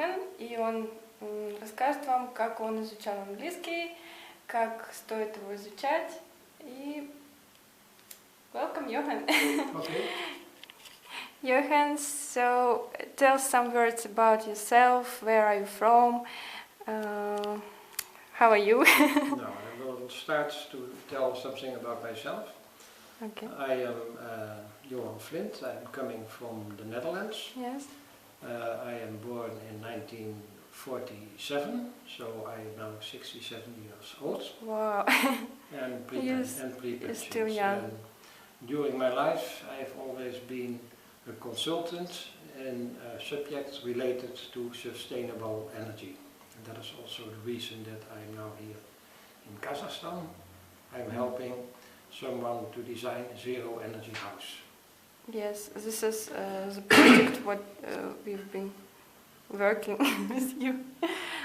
Йохан, и он расскажет вам, как он изучал английский, как стоит его изучать. И welcome, Johan. Okay. Johan, so tell some words about yourself. Where are you from? How are you? Now I will start to tell something about myself. Okay. I am Johan Flint. I'm coming from the Netherlands. Yes. I am born in 1947, so I am now 67 years old. Wow. And You're still young. And during my life, I've always been a consultant in subjects related to sustainable energy. And that is also the reason that I'm now here in Kazakhstan. I'm helping someone to design a zero energy house. Yes, this is the project what we've been working with you.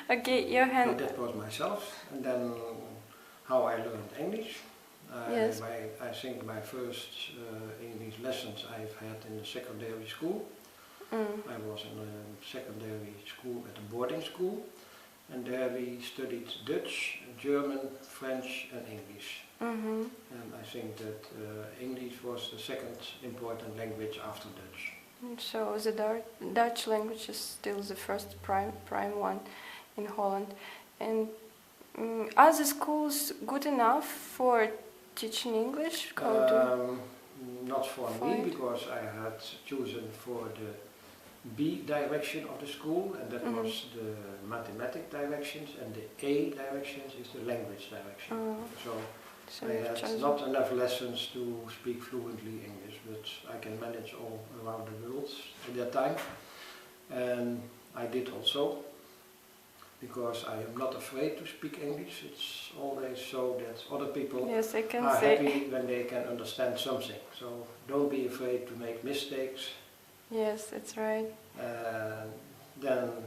Okay, Johan. So that was myself, and then how I learned English. Yes. I think my first English lessons I've had in the secondary school. I was in a secondary school at a boarding school, and there we studied Dutch, German, French and English. And I think that English was the second important language after Dutch. So the Dutch language is still the first prime one in Holland. And are the schools good enough for teaching English? Not for me, because I had chosen for the B direction of the school, and that was the mathematics directions, and the A directions is the language direction. So I had not enough lessons to speak fluently English, but I can manage all around the world at that time. And I did also, because I am not afraid to speak English. It's always so that other people are happy when they can understand something. So don't be afraid to make mistakes. Yes, that's right. Then,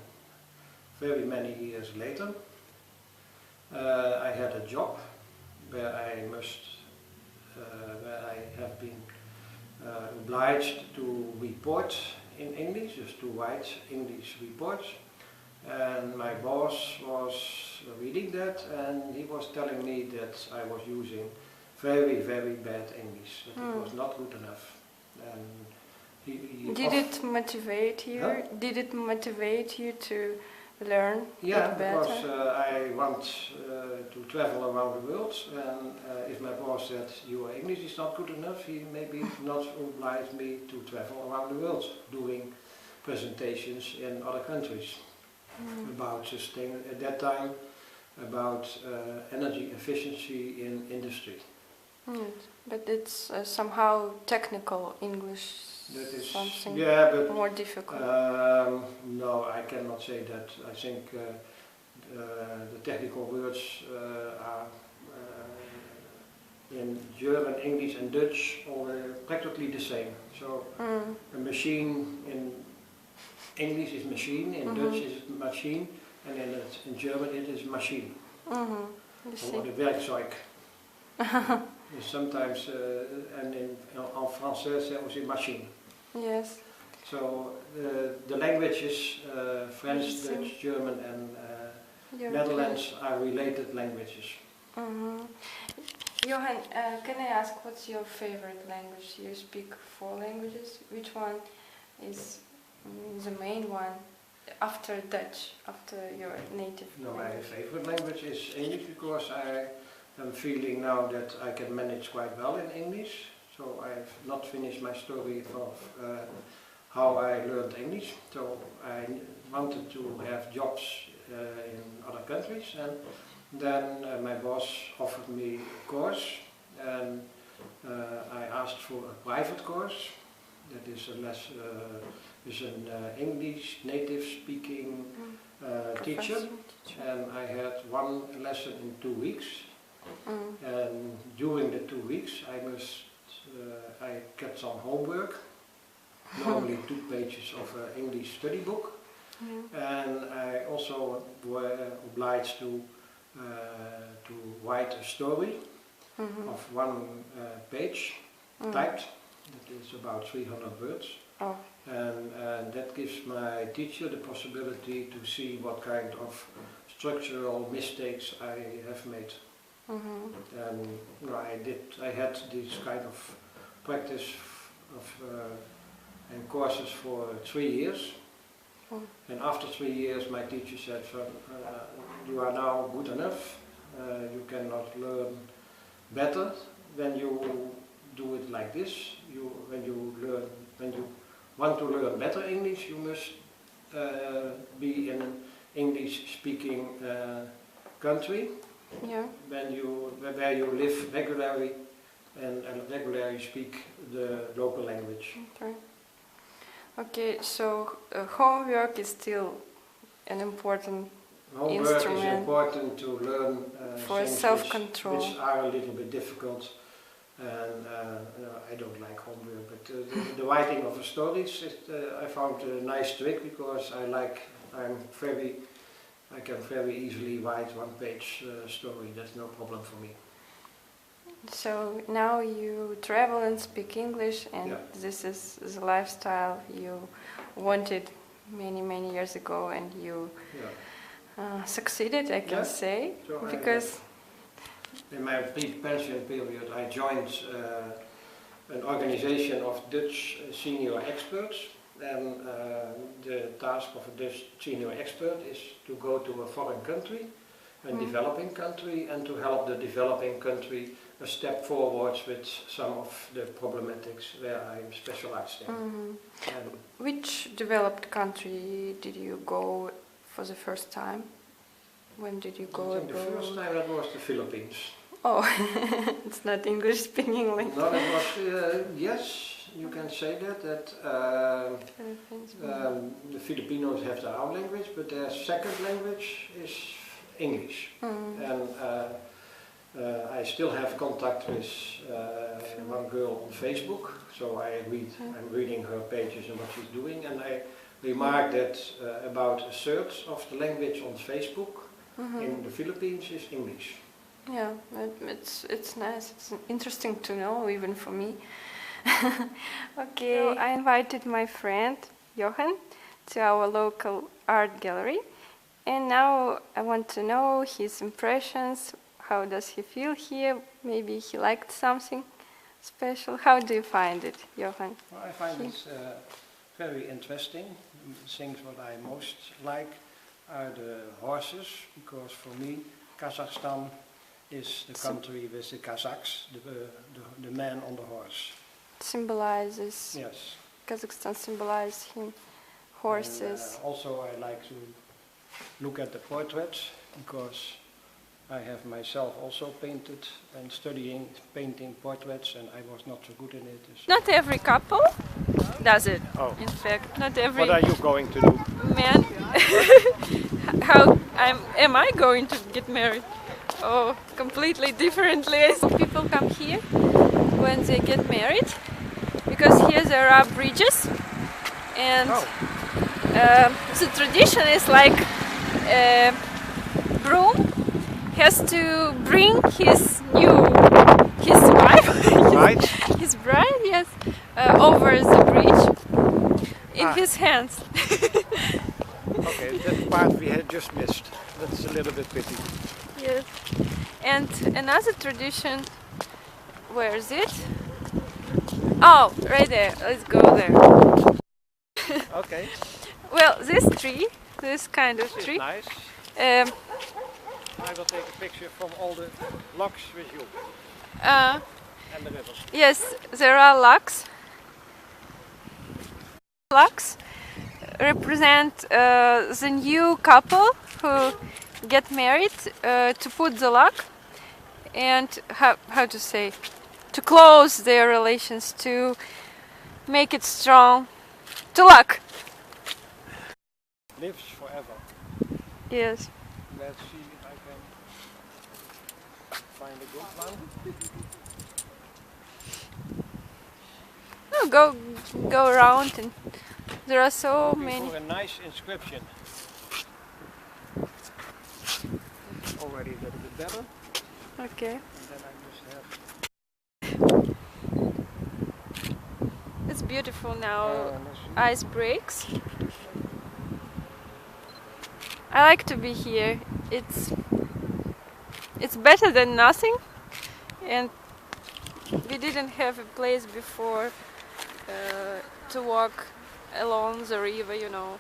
very many years later, I had a job where I have been obliged to report in English, just to write English reports. And my boss was reading that, and he was telling me that I was using very, very bad English, that it was not good enough. And did it motivate you? Huh? Did it motivate you to learn it better? Because I want to travel around the world, and if my boss said your English is not good enough, he maybe not obliged me to travel around the world doing presentations in other countries about at that time about energy efficiency in industry. But it's somehow technical English. That is something but more difficult. No, I cannot say that. I think the technical words are in German, English and Dutch all practically the same. So a machine in English is machine, in Dutch is machine, and in German it is machine. Or the werkzeug. Sometimes, and in français c'est aussi machine. Yes. So the languages, French, Dutch, German and Netherlands are related languages. Johan, can I ask what's your favorite language? You speak 4 languages. Which one is the main one after Dutch, after your native language? My favorite language is English, because I'm feeling now that I can manage quite well in English. So I've not finished my story of how I learned English. So I wanted to have jobs in other countries, and then my boss offered me a course, and I asked for a private course. That is an English native speaking teacher, and I had 1 lesson in 2 weeks. And during the 2 weeks I kept some homework, normally 2 pages of an English study book, and I also were obliged to write a story of 1 page typed, that is about 300 words. Oh. And that gives my teacher the possibility to see what kind of structural mistakes I have made. And I had this kind of practice and courses for 3 years. And after 3 years my teacher said, you are now good enough, you cannot learn better when you do it like this. When you want to learn better English, you must be in an English-speaking country, where you live regularly and regularly speak the local language. Okay, so homework is still an important Homework instrument. is important to learn for things self-control, which are a little bit difficult. And I don't like homework, but the writing of the stories, I found a nice trick, because I can very easily write one-page story. That's no problem for me. So now you travel and speak English, and this is the lifestyle you wanted many years ago, and you succeeded, I can say, so because in my pension period I joined an organization of Dutch senior experts, and the task of a Dutch senior expert is to go to a foreign country, a developing country, and to help the developing country a step forwards with some of the problematics where I'm specialized in. Which developed country did you go for the first time? When did you go abroad? The first time that was the Philippines. Oh, it's not English-speaking language. No, it was, yes, you can say that the Filipinos have their own language, but their second language is English. And I still have contact with one girl on Facebook, so I'm reading her pages and what she's doing, and I remarked that about a third of the language on Facebook in the Philippines is English. Yeah, it's nice. It's interesting to know, even for me. Okay, so I invited my friend Johan to our local art gallery, and now I want to know his impressions. How does he feel here? Maybe he liked something special. How do you find it, Johan? Well, I find it very interesting. Things what I most like are the horses, because for me Kazakhstan is the country with the Kazakhs, the man on the horse. Symbolizes. Yes. Kazakhstan symbolizes him. Horses. And, also I like to look at the portraits, because I have myself also painted and studying painting portraits, and I was not so good in it. Not every couple does it. Oh. In fact, not every. What are you going to do? Man, how am I going to get married? Oh, completely differently. People come here when they get married, because here there are bridges, and the tradition is like groom has to bring his wife, his bride, yes, over the bridge in his hands. Okay, that part we had just missed. That's a little bit pity. Yes. And another tradition, where is it? Oh, right there. Let's go there. Okay. Well, this kind of tree. Nice. I will take a picture from all the logs with you. And the river. Yes, there are logs. Logs represent the new couple who get married, to put the lock and how to say, to close their relations, to make it strong, to lock. Lives forever. Yes. Let's see if I can find a good one. No, go around, and there are so many. For a nice inscription. Already a little bit better. Okay. And then I just have. It's beautiful now. Ice breaks. I like to be here. It's better than nothing, and we didn't have a place before to walk along the river, you know.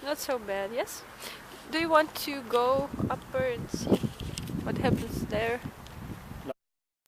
Not so bad, yes? Do you want to go upper and see what happens there?